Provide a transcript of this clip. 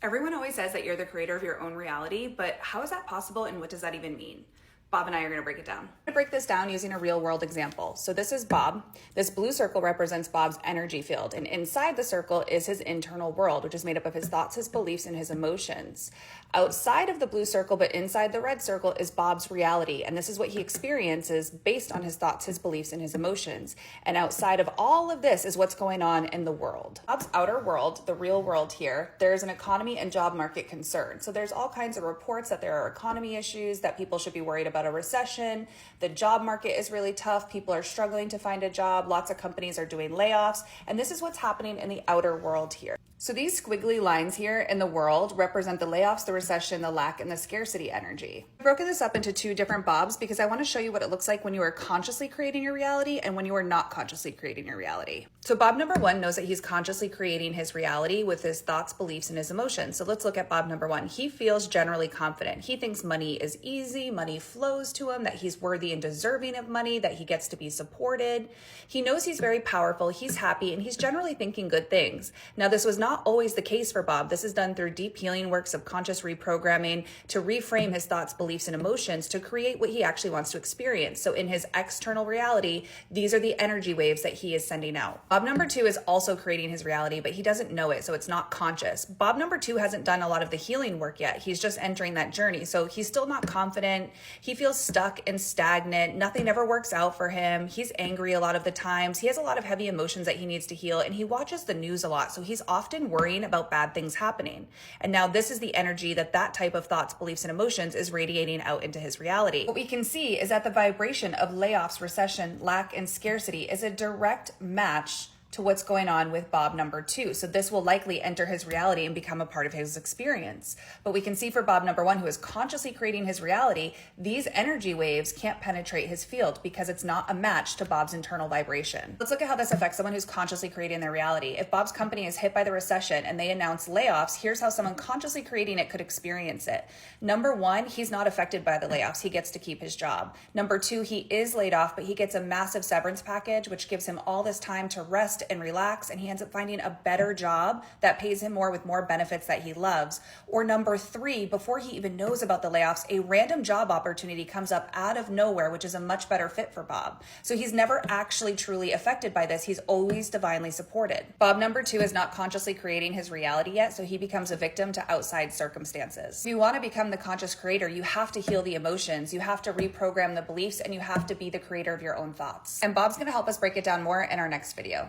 Everyone always says that you're the creator of your own reality, but how is that possible and what does that even mean? Bob and I are going to break it down. I'm going to break this down using a real world example. So this is Bob. This blue circle represents Bob's energy field, and inside the circle is his internal world, which is made up of his thoughts, his beliefs, and his emotions. Outside of the blue circle, but inside the red circle, is Bob's reality, and this is what he experiences based on his thoughts, his beliefs, and his emotions. And outside of all of this is what's going on in the world. Bob's outer world, the real world here, there's an economy and job market concern. So there's all kinds of reports that there are economy issues, that people should be worried about a recession. The job market is really tough. People are struggling to find a job. Lots of companies are doing layoffs. And this is what's happening in the outer world here. So these squiggly lines here in the world represent the layoffs, the recession, the lack, and the scarcity energy. I've broken this up into two different Bobs because I want to show you what it looks like when you are consciously creating your reality and when you are not consciously creating your reality. So Bob number one knows that he's consciously creating his reality with his thoughts, beliefs, and his emotions. So let's look at Bob number one. He feels generally confident. He thinks money is easy, money flows to him, that he's worthy and deserving of money, that he gets to be supported. He knows he's very powerful, he's happy, and he's generally thinking good things. Now, this was not always the case for Bob. This is done through deep healing work, subconscious reprogramming, to reframe his thoughts, beliefs, and emotions to create what he actually wants to experience. So in his external reality, these are the energy waves that he is sending out. Bob number two is also creating his reality, but he doesn't know it, so it's not conscious. Bob number two hasn't done a lot of the healing work yet. He's just entering that journey. So he's still not confident. He feels stuck and stagnant. Nothing ever works out for him. He's angry a lot of the times. He has a lot of heavy emotions that he needs to heal, and he watches the news a lot. So he's often worrying about bad things happening. And now this is the energy that type of thoughts, beliefs, and emotions is radiating out into his reality. What we can see is that the vibration of layoffs, recession, lack, and scarcity is a direct match to what's going on with Bob number two. So this will likely enter his reality and become a part of his experience. But we can see for Bob number one, who is consciously creating his reality, these energy waves can't penetrate his field because it's not a match to Bob's internal vibration. Let's look at how this affects someone who's consciously creating their reality. If Bob's company is hit by the recession and they announce layoffs, here's how someone consciously creating it could experience it. Number one, he's not affected by the layoffs. He gets to keep his job. Number two, he is laid off, but he gets a massive severance package, which gives him all this time to rest and relax, and he ends up finding a better job that pays him more with more benefits that he loves. Or number three, before he even knows about the layoffs, a random job opportunity comes up out of nowhere, which is a much better fit for Bob. So he's never actually truly affected by this. He's always divinely supported. Bob number two is not consciously creating his reality yet, so he becomes a victim to outside circumstances. If you want to become the conscious creator, you have to heal the emotions, you have to reprogram the beliefs, and you have to be the creator of your own thoughts. And Bob's going to help us break it down more in our next video.